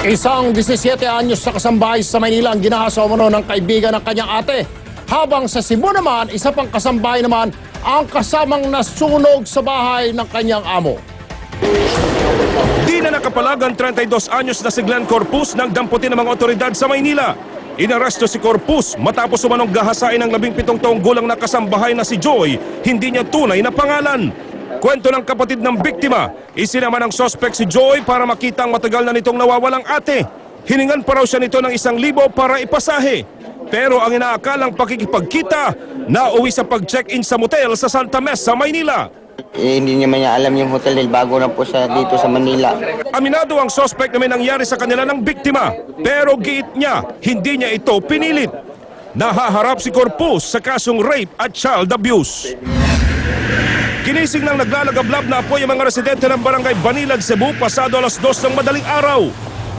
Isang 17 anyos na kasambahay sa Maynila ang ginahasa umano ng kaibigan ng kanyang ate. Habang sa Cebu naman, isa pang kasambahay naman ang kasamang nasunog sa bahay ng kanyang amo. Di na nakapalag ang 32 anyos na si Glenn Corpus nang damputin ng mga otoridad sa Maynila. Inaresto si Corpus matapos umanong gahasain ng 17 taong gulang na kasambahay na si Joy, hindi niya tunay na pangalan. Kwento ng kapatid ng biktima, isinama ng suspect si Joy para makita ang matagal na nitong nawawalang ate. Hiningan pa raw siya nito ng 1,000 para ipasahe. Pero ang inaakalang pakikipagkita, nauwi sa pag-check-in sa motel sa Santa Mesa, Maynila. Hindi naman niya alam yung hotel dahil bago na po siya dito sa Manila. Aminado ang suspect na may nangyari sa kanila ng biktima. Pero giit niya, hindi niya ito pinilit. Nahaharap si Corpus sa kasong rape at child abuse. Ginising ng naglalagablab na apoy ang mga residente ng barangay Banilag, Cebu pasado alas 2 ng madaling araw.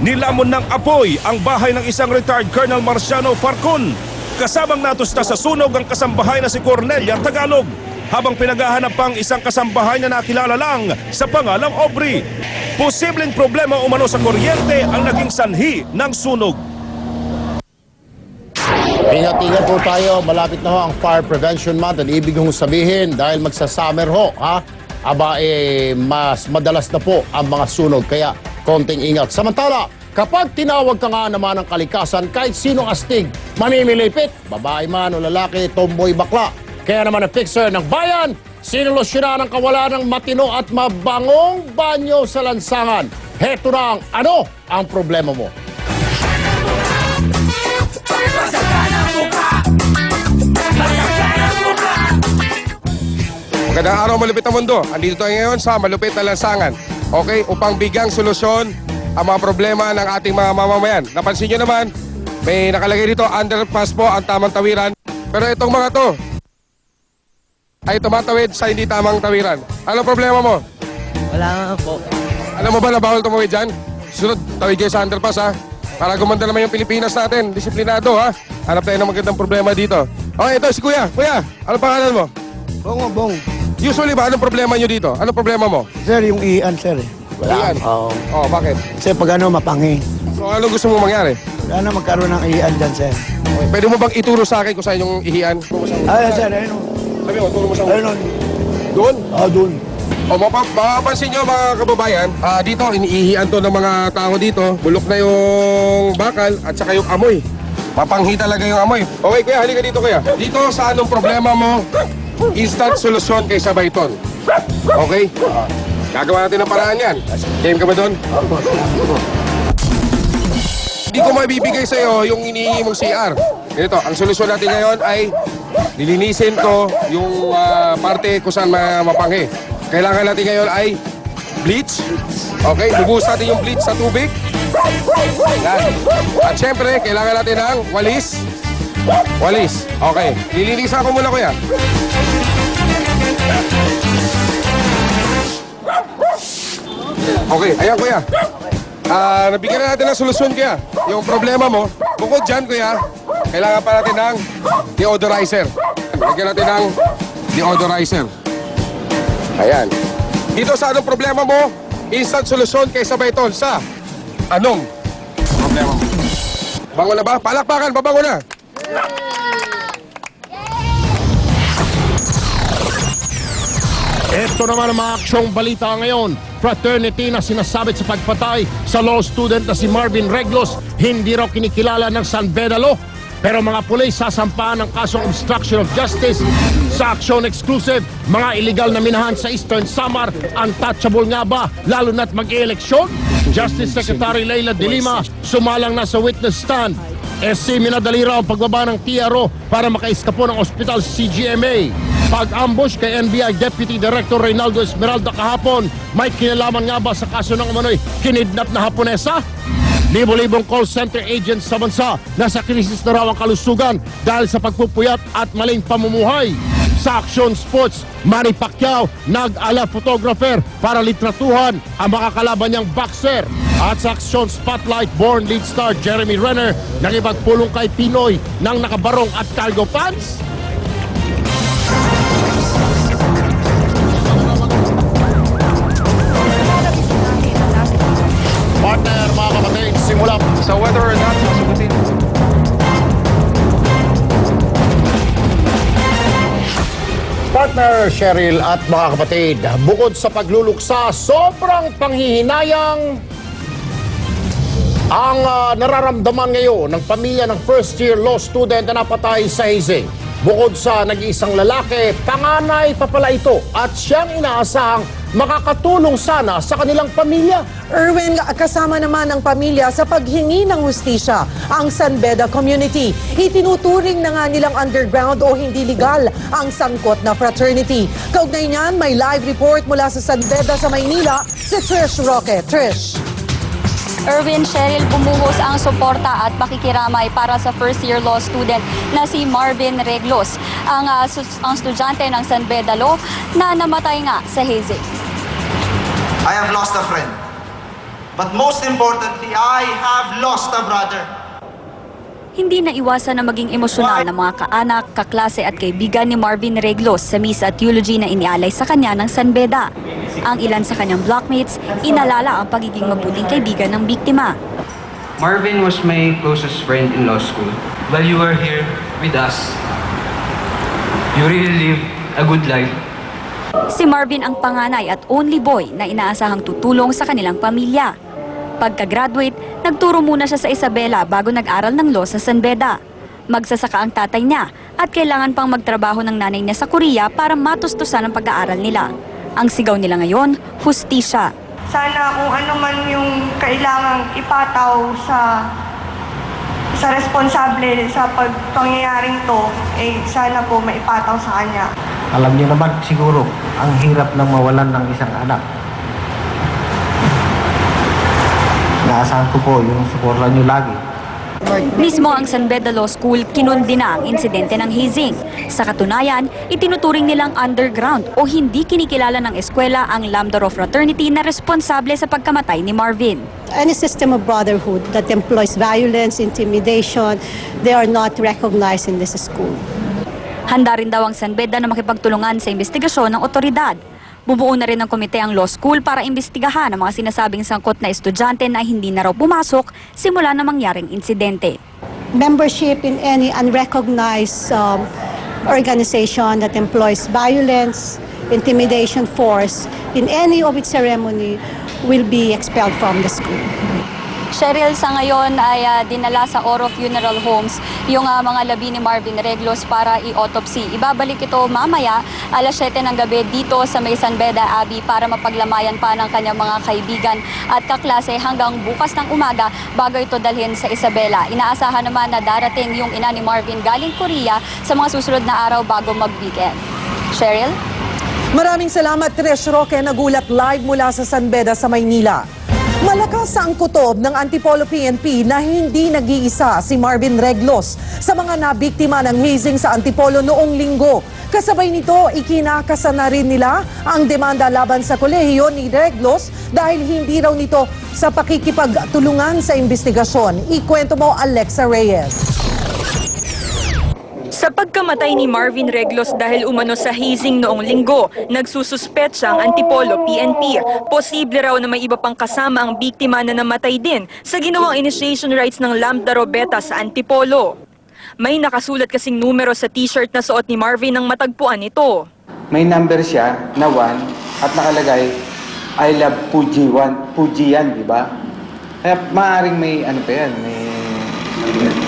Nilamon ng apoy ang bahay ng isang retired Colonel Marciano Farcon. Kasamang natusta sa sunog ang kasambahay na si Cornelia Tagalog. Habang pinaghahanap pang isang kasambahay na nakilala lang sa pangalang Aubrey. Posibleng problema umano sa kuryente ang naging sanhi ng sunog. Ingat-ingat po tayo, malapit na ho ang Fire Prevention Month. Ang ibig kong sabihin, dahil magsa-summer ho, mas madalas na po ang mga sunog. Kaya konting ingat. Samantala, kapag tinawag ka nga naman ng kalikasan, kahit sinong astig, mamimilipit, babae man o lalaki, tomboy, bakla. Kaya naman ang fixer ng bayan, sinolusyonan ang kawalan ng matino at mabangong banyo sa lansangan. Heto na ang ang problema mo. Magandang araw, malupit na mundo. Andito tayo ngayon sa malupit na lansangan. Okay, upang bigyang solusyon ang mga problema ng ating mga mamamayan. Napansin nyo naman, may nakalagay dito, underpass po ang tamang tawiran. Pero itong mga to ay tumatawid sa hindi tamang tawiran. Ano problema mo? Wala nga po. Alam mo ba na bawal tumawid dyan? Sunod, tawid kayo sa underpass ha. Para gumanda naman yung Pilipinas natin. Disiplinado ha. Hanap tayo ng magandang problema dito. Okay, ito si Kuya. Kuya, ano pangalan mo? Bong. Usually ba, anong problema nyo dito? Anong problema mo? Sir, yung ian, sir. Wala. Ian? Oo. Oh, bakit? Kasi pag mapanghi. So, ano gusto mo mangyari? Wala na magkaroon ng ian dyan, sir. Okay. Pwede mo bang ituro sa akin kung saan yung ihian? Ay, sir, ayun o. Sabi mo, turo mo sa Ayun o. doon? Doon. O, mapapansin nyo mga kababayan, dito, iniihian to ng mga tao dito. Bulok na yung bakal at saka yung amoy. Mapanghi talaga yung amoy. Okay, kuya, halika dito, kuya. Dito, sa anong problema mo, instant solusyon kay Sabayton. Okay? Gagawa natin ng paraan yan. Game ka ba doon? Hindi ko maibibigay sa'yo yung inihingi mong CR. Ganito, ang solusyon natin ngayon ay nilinisin ko yung parte kung saan mapanghi. Kailangan natin ngayon ay bleach. Okay, bubuhos natin yung bleach sa tubig. Yan. At syempre, kailangan natin ng walis. Walis. Okay, lilinisan ko muna, kuya. Okay, ayan, kuya. Nabigyan na natin ng solusyon, kuya. Yung problema mo, bukod dyan, kuya, kailangan pa natin ng deodorizer. Bigyan natin ng deodorizer. Ayan. Dito sa anong problema mo, instant solusyon kay Sabayton sa anong problema mo. Bango na ba? Palakpakan, babango na. Ito naman ang mga aksyong balita ngayon. Fraternity na sinasabit sa pagpatay sa law student na si Marvin Reglos, hindi raw kinikilala ng San Beda Law. Pero mga pulis sasampahan ng kasong obstruction of justice sa aksyon exclusive. Mga illegal na minahan sa Eastern Samar, untouchable nga ba lalo na't mag-eleksyon? Justice Secretary Leila De Lima sumalang na sa witness stand. SC minadali raw ang pagbaba ng TRO para makaiskapo ng ospital CGMA. Pag-ambush kay NBI Deputy Director Reynaldo Esmeralda kahapon, may kinalaman nga ba sa kaso ng umano'y kinidnap na Haponesa? Libo-libong call center agents sa bansa nasa krisis na raw ang kalusugan dahil sa pagpupuyat at maling pamumuhay. Sa Action Sports, Manny Pacquiao nag-ala photographer para litratuhan ang makakalaban niyang boxer. At sa Action Spotlight, born lead star Jeremy Renner nakipagpulong kay Pinoy ng nakabarong at cargo pants. Partner, mga kapatid, simula So whether or not sasagutin Partner Cheryl at mga kapatid, bukod sa pagluluksa, sobrang panghihinayang ang nararamdaman ngayon ng pamilya ng first-year law student na napatay sa hazing. Bukod sa nag-iisang lalaki, panganay pa pala ito at siyang inaasahang makakatulong sana sa kanilang pamilya. Erwin, kasama naman ang pamilya sa paghingi ng hustisya ang San Beda community. Itinuturing na nga nilang underground o hindi legal ang sangkot na fraternity. Kaugnay niyan, may live report mula sa San Beda sa Maynila, si Trish Roque. Trish. Erwin, Cheryl, bumuhos ang suporta at pakikiramay para sa first-year law student na si Marvin Reglos, ang estudyante ng San Beda Law na namatay nga sa hazing. I have lost a friend. But most importantly, I have lost a brother. Hindi na iwasan na maging emosyonal ng mga kaanak, kaklase at kaibigan ni Marvin Reglos sa misa at eulogy na inialay sa kanya ng San Beda. Ang ilan sa kanyang blockmates, inalala ang pagiging mabuting kaibigan ng biktima. Marvin was my closest friend in law school. While you were here with us, you really lived a good life. Si Marvin ang panganay at only boy na inaasahang tutulong sa kanilang pamilya. Pagka-graduate, nagturo muna siya sa Isabela bago nag-aral ng law sa San Beda. Magsasaka ang tatay niya at kailangan pang magtrabaho ng nanay niya sa Korea para matustusan ang pag-aaral nila. Ang sigaw nila ngayon, hustisya. Sana kung ano man yung kailangang ipataw sa responsable sa pagpangyayaring to, sana po maipataw sa kanya. Alam niyo naman siguro, ang hirap ng mawalan ng isang anak. Naasahan ko po yung suporta niyo lagi. Mismo ang San Beda Law School kinundi na ang insidente ng hazing. Sa katunayan, itinuturing nilang underground o hindi kinikilala ng eskwela ang Lambda Rho Fraternity na responsable sa pagkamatay ni Marvin. Any system of brotherhood that employs violence, intimidation, they are not recognized in this school. Handa rin daw ang San Beda na makipagtulungan sa investigasyon ng otoridad. Bumuo na rin ng komite ang law school para imbestigahan ang mga sinasabing sangkot na estudyante na hindi na raw pumasok simula na mangyaring insidente. Membership in any unrecognized organization that employs violence, intimidation, force in any of its ceremony will be expelled from the school. Cheryl, sa ngayon ay dinala sa Oro Funeral Homes yung mga labi ni Marvin Reglos para i-autopsy. Ibabalik ito mamaya alas 7 ng gabi dito sa may San Beda Abbey para mapaglamayan pa ng kanyang mga kaibigan at kaklase hanggang bukas ng umaga bago ito dalhin sa Isabela. Inaasahan naman na darating yung ina ni Marvin galing Korea sa mga susunod na araw bago mag-weekend. Cheryl? Maraming salamat, Trish Roque, nagulat live mula sa San Beda sa Maynila. Malakas ang kutob ng Antipolo PNP na hindi nag-iisa si Marvin Reglos sa mga nabiktima ng hazing sa Antipolo noong linggo. Kasabay nito, ikinakasa na rin nila ang demanda laban sa kolehiyo ni Reglos dahil hindi raw nito sa pakikipagtulungan sa investigasyon. Ikwento mo, Alexa Reyes. Sa pagkamatay ni Marvin Reglos dahil umano sa hazing noong linggo, nagsususpetsa ang Antipolo PNP. Posible raw na may iba pang kasama ang biktima na namatay din sa ginawang initiation rites ng Lambda Rho Beta sa Antipolo. May nakasulat kasing numero sa t-shirt na suot ni Marvin nang matagpuan ito. May number siya na 1 at nakalagay, I love Fuji 1. Fuji yan, di ba? Kaya maaaring may ano pa yan, may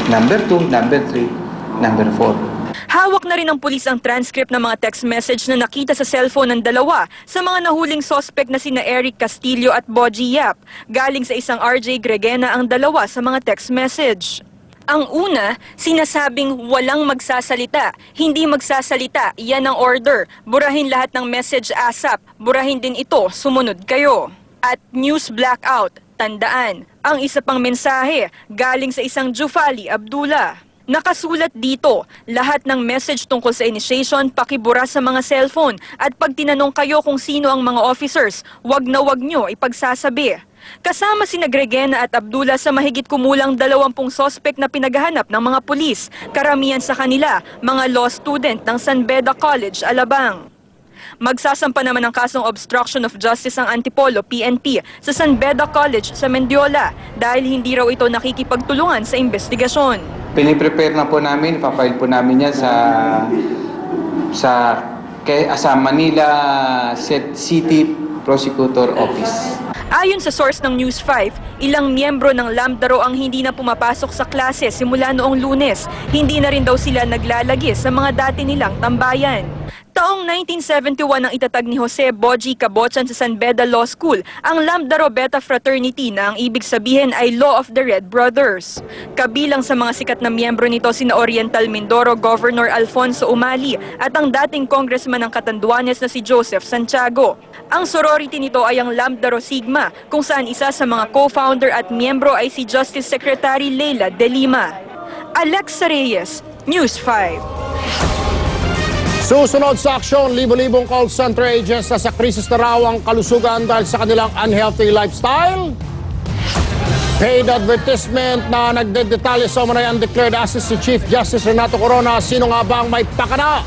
number 2, number 3. Number 4. Hawak na rin ng pulis ang transcript ng mga text message na nakita sa cellphone ng dalawa sa mga nahuling suspect na sina Eric Castillo at Boji Yap. Galing sa isang RJ Gregena ang dalawa sa mga text message. Ang una, sinasabing walang magsasalita. Hindi magsasalita, yan ang order. Burahin lahat ng message ASAP. Burahin din ito, sumunod kayo. At news blackout, tandaan. Ang isa pang mensahe, galing sa isang Jufali Abdullah. Nakasulat dito, lahat ng message tungkol sa initiation pakibura sa mga cellphone at pag tinanong kayo kung sino ang mga officers, wag nyo ipagsasabi. Kasama sina Gregena at Abdullah sa mahigit kumulang 20 sospek na pinaghahanap ng mga pulis, karamihan sa kanila, mga law student ng San Beda College, Alabang. Magsasampa naman ng kasong obstruction of justice ang Antipolo PNP sa San Beda College sa Mendiola dahil hindi raw ito nakikipagtulungan sa investigasyon. Piniprepare na po namin, papile po namin yan sa Manila City Prosecutor Office. Ayon sa source ng News 5, ilang miyembro ng Lambda raw ang hindi na pumapasok sa klase simula noong Lunes. Hindi na rin daw sila naglalagi sa mga dati nilang tambayan. Taong 1971 ang itatag ni Jose Boji Cabochan sa San Beda Law School, ang Lambda Rho Beta Fraternity na ang ibig sabihin ay Law of the Red Brothers. Kabilang sa mga sikat na miyembro nito sina Oriental Mindoro Governor Alfonso Umali at ang dating congressman ng Catanduanes na si Joseph Santiago. Ang sorority nito ay ang Lambda Rho Sigma, kung saan isa sa mga co-founder at miyembro ay si Justice Secretary Leila De Lima. Alexa Reyes, News 5. Susunod sa aksyon, libo-libong call center agents na sa krisis na raw ang kalusugan dahil sa kanilang unhealthy lifestyle. Paid advertisement na nagdedetalye sa umunay undeclared assets si Chief Justice Renato Corona. Sino nga ba ang may pakana?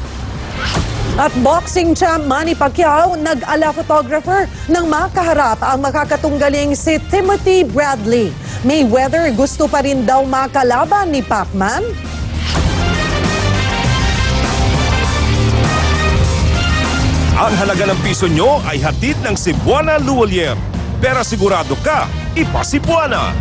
At boxing champ Manny Pacquiao nag-ala photographer nang makaharap ang makakatunggaling si Timothy Bradley. Mayweather gusto pa rin daw makalaban ni Pacman? Ang halaga ng piso nyo ay hatid ng Cebuana Luwalier. Pero sigurado ka, ipa Cebuana!